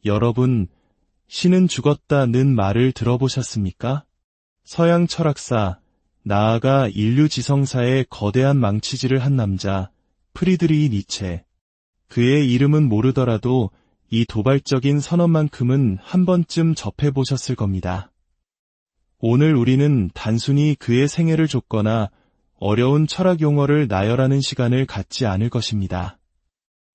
여러분, 신은 죽었다는 말을 들어보셨습니까? 서양 철학사, 나아가 인류 지성사의 거대한 망치질을 한 남자, 프리드리히 니체. 그의 이름은 모르더라도 이 도발적인 선언만큼은 한 번쯤 접해보셨을 겁니다. 오늘 우리는 단순히 그의 생애를 좇거나 어려운 철학 용어를 나열하는 시간을 갖지 않을 것입니다.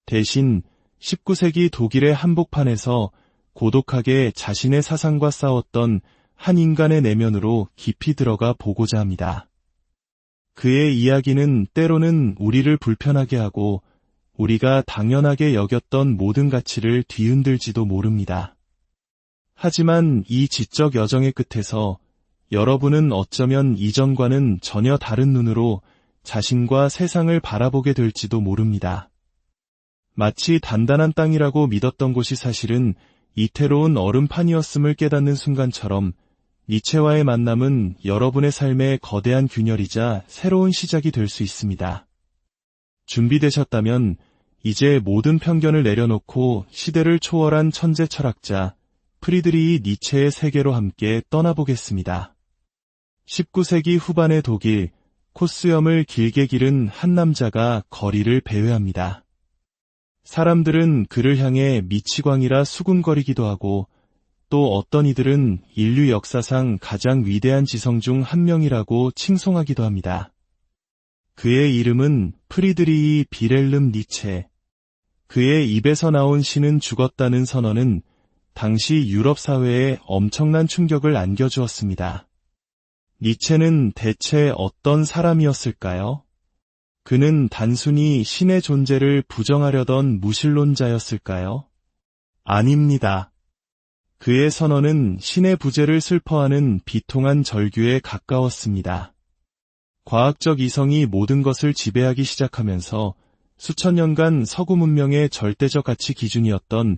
대신 19세기 독일의 한복판에서 고독하게 자신의 사상과 싸웠던 한 인간의 내면으로 깊이 들어가 보고자 합니다. 그의 이야기는 때로는 우리를 불편하게 하고 우리가 당연하게 여겼던 모든 가치를 뒤흔들지도 모릅니다. 하지만 이 지적 여정의 끝에서 여러분은 어쩌면 이전과는 전혀 다른 눈으로 자신과 세상을 바라보게 될지도 모릅니다. 마치 단단한 땅이라고 믿었던 곳이 사실은 이태로운 얼음판이었음을 깨닫는 순간처럼 니체와의 만남은 여러분의 삶의 거대한 균열이자 새로운 시작이 될 수 있습니다. 준비되셨다면 이제 모든 편견을 내려놓고 시대를 초월한 천재 철학자 프리드리히 니체의 세계로 함께 떠나보겠습니다. 19세기 후반의 독일, 코스염을 길게 기른 한 남자가 거리를 배회합니다. 사람들은 그를 향해 미치광이라 수군거리기도 하고 또 어떤 이들은 인류 역사상 가장 위대한 지성 중 한 명이라고 칭송하기도 합니다. 그의 이름은 프리드리히 빌헬름 니체. 그의 입에서 나온 신은 죽었다는 선언은 당시 유럽 사회에 엄청난 충격을 안겨주었습니다. 니체는 대체 어떤 사람이었을까요? 그는 단순히 신의 존재를 부정하려던 무신론자였을까요? 아닙니다. 그의 선언은 신의 부재를 슬퍼하는 비통한 절규에 가까웠습니다. 과학적 이성이 모든 것을 지배하기 시작하면서 수천 년간 서구 문명의 절대적 가치 기준이었던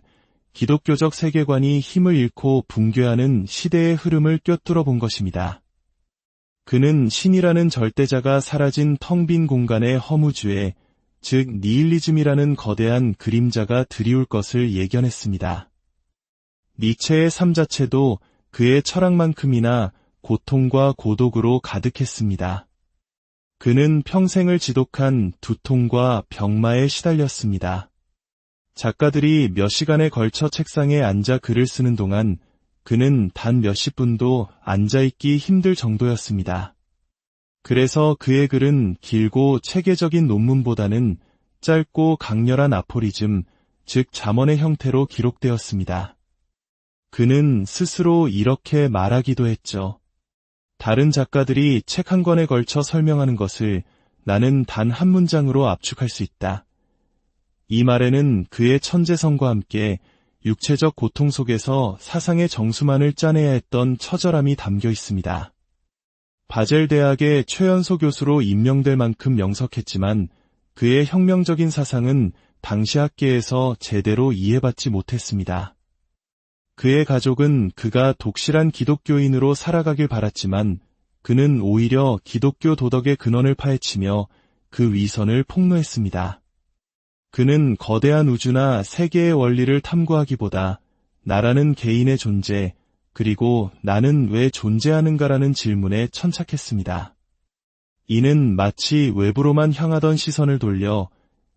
기독교적 세계관이 힘을 잃고 붕괴하는 시대의 흐름을 꿰뚫어 본 것입니다. 그는 신이라는 절대자가 사라진 텅 빈 공간의 허무주에, 즉 니힐리즘이라는 거대한 그림자가 드리울 것을 예견했습니다. 니체의 삶 자체도 그의 철학만큼이나 고통과 고독으로 가득했습니다. 그는 평생을 지독한 두통과 병마에 시달렸습니다. 작가들이 몇 시간에 걸쳐 책상에 앉아 글을 쓰는 동안 그는 단 몇십 분도 앉아있기 힘들 정도였습니다. 그래서 그의 글은 길고 체계적인 논문보다는 짧고 강렬한 아포리즘, 즉 잠언의 형태로 기록되었습니다. 그는 스스로 이렇게 말하기도 했죠. 다른 작가들이 책 한 권에 걸쳐 설명하는 것을 나는 단 한 문장으로 압축할 수 있다. 이 말에는 그의 천재성과 함께 육체적 고통 속에서 사상의 정수만을 짜내야 했던 처절함이 담겨 있습니다. 바젤 대학의 최연소 교수로 임명될 만큼 명석했지만 그의 혁명적인 사상은 당시 학계에서 제대로 이해받지 못했습니다. 그의 가족은 그가 독실한 기독교인으로 살아가길 바랐지만 그는 오히려 기독교 도덕의 근원을 파헤치며 그 위선을 폭로했습니다. 그는 거대한 우주나 세계의 원리를 탐구하기보다 나라는 개인의 존재, 그리고 나는 왜 존재하는가라는 질문에 천착했습니다. 이는 마치 외부로만 향하던 시선을 돌려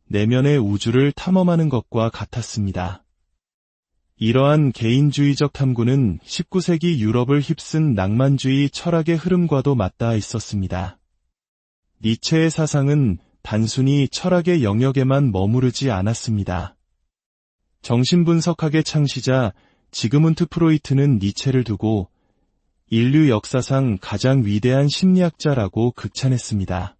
내면의 우주를 탐험하는 것과 같았습니다. 이러한 개인주의적 탐구는 19세기 유럽을 휩쓴 낭만주의 철학의 흐름과도 맞닿아 있었습니다. 니체의 사상은 단순히 철학의 영역에만 머무르지 않았습니다. 정신분석학의 창시자 지그문트 프로이트는 니체를 두고 인류 역사상 가장 위대한 심리학자라고 극찬했습니다.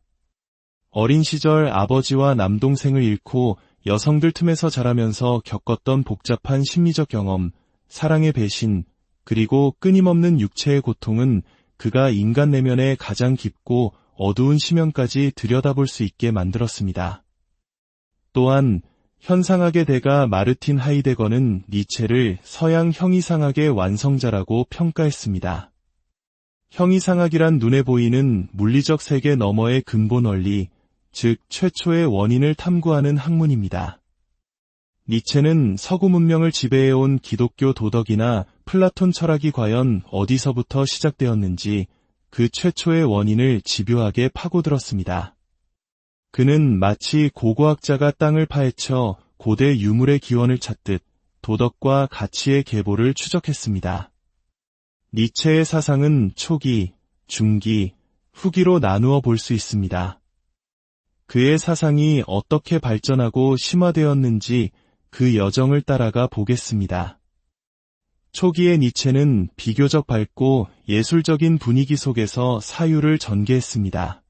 어린 시절 아버지와 남동생을 잃고 여성들 틈에서 자라면서 겪었던 복잡한 심리적 경험, 사랑의 배신, 그리고 끊임없는 육체의 고통은 그가 인간 내면의 가장 깊고 어두운 심연까지 들여다볼 수 있게 만들었습니다. 또한 현상학의 대가 마르틴 하이데거는 니체를 서양 형이상학의 완성자라고 평가했습니다. 형이상학이란 눈에 보이는 물리적 세계 너머의 근본 원리, 즉 최초의 원인을 탐구하는 학문입니다. 니체는 서구 문명을 지배해온 기독교 도덕이나 플라톤 철학이 과연 어디서부터 시작되었는지 그 최초의 원인을 집요하게 파고들었습니다. 그는 마치 고고학자가 땅을 파헤쳐 고대 유물의 기원을 찾듯 도덕과 가치의 계보를 추적했습니다. 니체의 사상은 초기, 중기, 후기로 나누어 볼 수 있습니다. 그의 사상이 어떻게 발전하고 심화되었는지 그 여정을 따라가 보겠습니다. 초기의 니체는 비교적 밝고 예술적인 분위기 속에서 사유를 전개했습니다.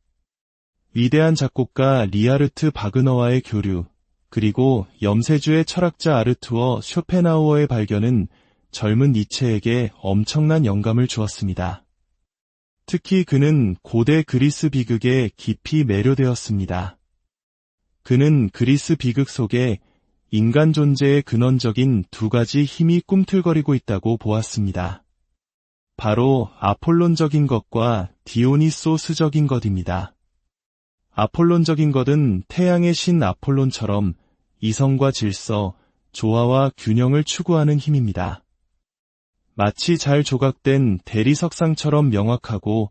위대한 작곡가 리하르트 바그너와의 교류, 그리고 염세주의 철학자 아르투어 쇼펜하우어의 발견은 젊은 니체에게 엄청난 영감을 주었습니다. 특히 그는 고대 그리스 비극에 깊이 매료되었습니다. 그는 그리스 비극 속에 인간 존재의 근원적인 두 가지 힘이 꿈틀거리고 있다고 보았습니다. 바로 아폴론적인 것과 디오니소스적인 것입니다. 아폴론적인 것은 태양의 신 아폴론처럼 이성과 질서, 조화와 균형을 추구하는 힘입니다. 마치 잘 조각된 대리석상처럼 명확하고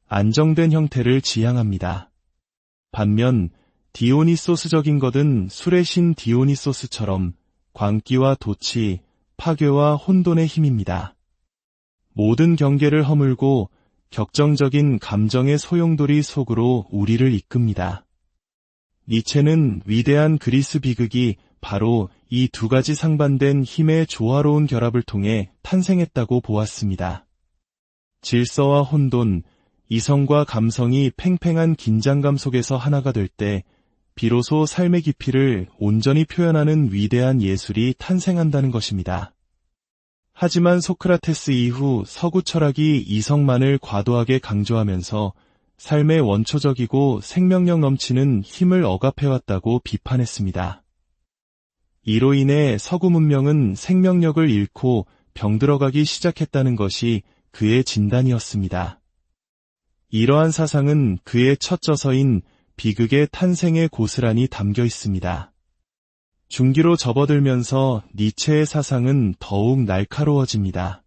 안정된 형태를 지향합니다. 반면 디오니소스적인 것은 술의 신 디오니소스처럼 광기와 도치, 파괴와 혼돈의 힘입니다. 모든 경계를 허물고 격정적인 감정의 소용돌이 속으로 우리를 이끕니다. 니체는 위대한 그리스 비극이 바로 이 두 가지 상반된 힘의 조화로운 결합을 통해 탄생했다고 보았습니다. 질서와 혼돈, 이성과 감성이 팽팽한 긴장감 속에서 하나가 될 때 비로소 삶의 깊이를 온전히 표현하는 위대한 예술이 탄생한다는 것입니다. 하지만 소크라테스 이후 서구 철학이 이성만을 과도하게 강조하면서 삶의 원초적이고 생명력 넘치는 힘을 억압해왔다고 비판했습니다. 이로 인해 서구 문명은 생명력을 잃고 병들어가기 시작했다는 것이 그의 진단이었습니다. 이러한 사상은 그의 첫 저서인 비극의 탄생에 고스란히 담겨 있습니다. 중기로 접어들면서 니체의 사상은 더욱 날카로워집니다.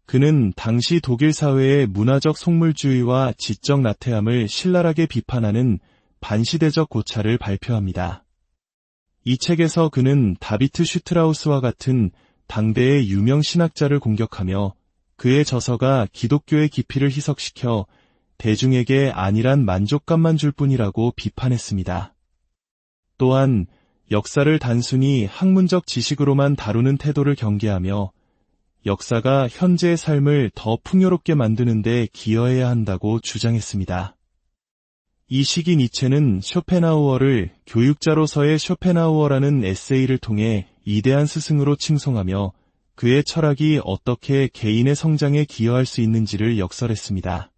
그는 당시 독일 사회의 문화적 속물주의와 지적 나태함을 신랄하게 비판하는 반시대적 고찰을 발표합니다. 이 책에서 그는 다비트 슈트라우스와 같은 당대의 유명 신학자를 공격하며 그의 저서가 기독교의 깊이를 희석시켜 대중에게 안일한 만족감만 줄 뿐이라고 비판했습니다. 또한 역사를 단순히 학문적 지식으로만 다루는 태도를 경계하며 역사가 현재의 삶을 더 풍요롭게 만드는 데 기여해야 한다고 주장했습니다. 이 시기 니체는 쇼펜하우어를 교육자로서의 쇼펜하우어라는 에세이를 통해 이대한 스승으로 칭송하며 그의 철학이 어떻게 개인의 성장에 기여할 수 있는지를 역설했습니다.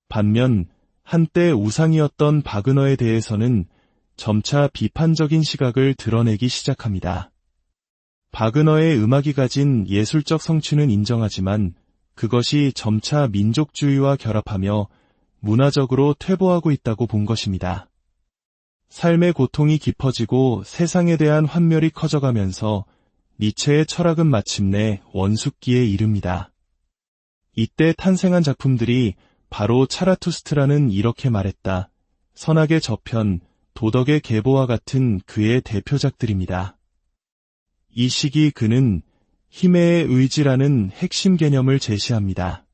반면 한때 우상이었던 바그너에 대해서는 점차 비판적인 시각을 드러내기 시작합니다. 바그너의 음악이 가진 예술적 성취는 인정하지만 그것이 점차 민족주의와 결합하며 문화적으로 퇴보하고 있다고 본 것입니다. 삶의 고통이 깊어지고 세상에 대한 환멸이 커져가면서 니체의 철학은 마침내 원숙기에 이릅니다. 이때 탄생한 작품들이 바로 차라투스트라는 이렇게 말했다. 선악의 저편, 도덕의 계보와 같은 그의 대표작들입니다. 이 시기 그는 힘의 의지라는 핵심 개념을 제시합니다.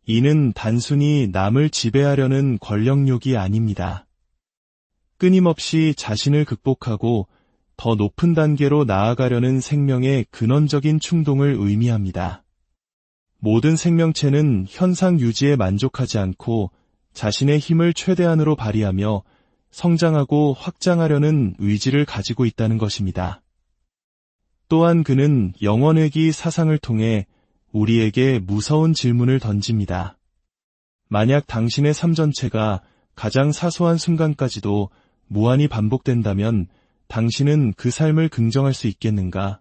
이는 단순히 남을 지배하려는 권력욕이 아닙니다. 끊임없이 자신을 극복하고 더 높은 단계로 나아가려는 생명의 근원적인 충동을 의미합니다. 모든 생명체는 현상 유지에 만족하지 않고 자신의 힘을 최대한으로 발휘하며 성장하고 확장하려는 의지를 가지고 있다는 것입니다. 또한 그는 영원회귀 사상을 통해 우리에게 무서운 질문을 던집니다. 만약 당신의 삶 전체가 가장 사소한 순간까지도 무한히 반복된다면 당신은 그 삶을 긍정할 수 있겠는가?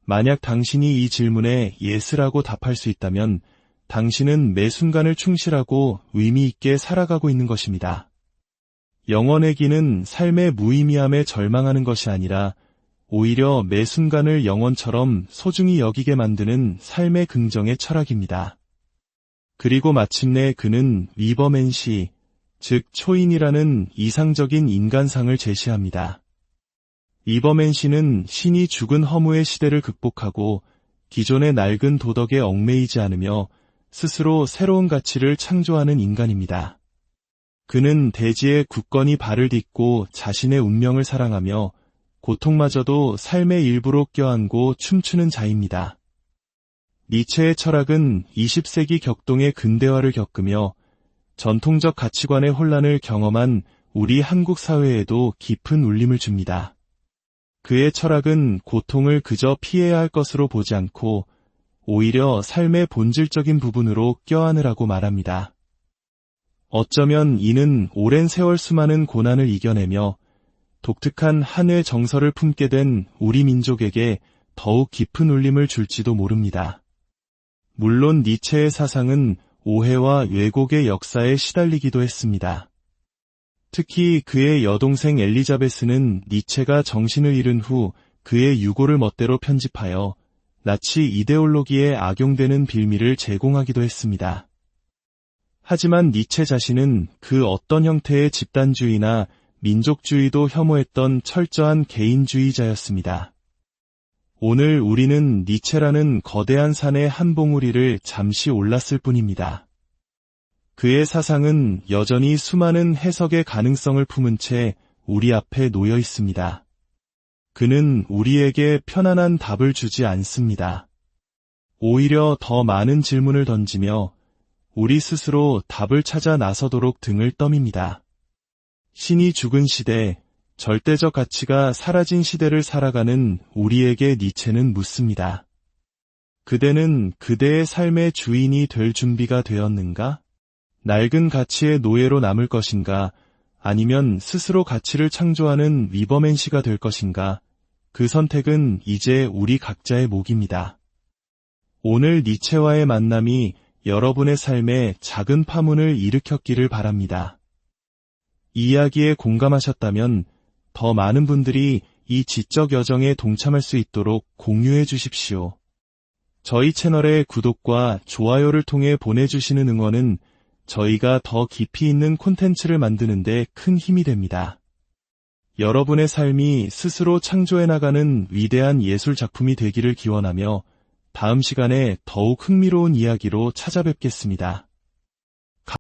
만약 당신이 이 질문에 예스라고 답할 수 있다면 당신은 매 순간을 충실하고 의미 있게 살아가고 있는 것입니다. 영원의 기는 삶의 무의미함에 절망하는 것이 아니라 오히려 매 순간을 영원처럼 소중히 여기게 만드는 삶의 긍정의 철학입니다. 그리고 마침내 그는 위버맨시, 즉 초인이라는 이상적인 인간상을 제시합니다. 위버맨시는 신이 죽은 허무의 시대를 극복하고 기존의 낡은 도덕에 얽매이지 않으며 스스로 새로운 가치를 창조하는 인간입니다. 그는 대지에 굳건히 발을 딛고 자신의 운명을 사랑하며 고통마저도 삶의 일부로 껴안고 춤추는 자입니다. 니체의 철학은 20세기 격동의 근대화를 겪으며 전통적 가치관의 혼란을 경험한 우리 한국 사회에도 깊은 울림을 줍니다. 그의 철학은 고통을 그저 피해야 할 것으로 보지 않고 오히려 삶의 본질적인 부분으로 껴안으라고 말합니다. 어쩌면 이는 오랜 세월 수많은 고난을 이겨내며 독특한 한의 정서를 품게 된 우리 민족에게 더욱 깊은 울림을 줄지도 모릅니다. 물론 니체의 사상은 오해와 왜곡의 역사에 시달리기도 했습니다. 특히 그의 여동생 엘리자베스는 니체가 정신을 잃은 후 그의 유고를 멋대로 편집하여 나치 이데올로기에 악용되는 빌미를 제공하기도 했습니다. 하지만 니체 자신은 그 어떤 형태의 집단주의나 민족주의도 혐오했던 철저한 개인주의자였습니다. 오늘 우리는 니체라는 거대한 산의 한 봉우리를 잠시 올랐을 뿐입니다. 그의 사상은 여전히 수많은 해석의 가능성을 품은 채 우리 앞에 놓여 있습니다. 그는 우리에게 편안한 답을 주지 않습니다. 오히려 더 많은 질문을 던지며 우리 스스로 답을 찾아 나서도록 등을 떠밉니다. 신이 죽은 시대, 절대적 가치가 사라진 시대를 살아가는 우리에게 니체는 묻습니다. 그대는 그대의 삶의 주인이 될 준비가 되었는가? 낡은 가치의 노예로 남을 것인가? 아니면 스스로 가치를 창조하는 위버맨시가 될 것인가? 그 선택은 이제 우리 각자의 몫입니다. 오늘 니체와의 만남이 여러분의 삶에 작은 파문을 일으켰기를 바랍니다. 이 이야기에 공감하셨다면 더 많은 분들이 이 지적 여정에 동참할 수 있도록 공유해 주십시오. 저희 채널의 구독과 좋아요를 통해 보내주시는 응원은 저희가 더 깊이 있는 콘텐츠를 만드는 데 큰 힘이 됩니다. 여러분의 삶이 스스로 창조해 나가는 위대한 예술 작품이 되기를 기원하며 다음 시간에 더욱 흥미로운 이야기로 찾아뵙겠습니다.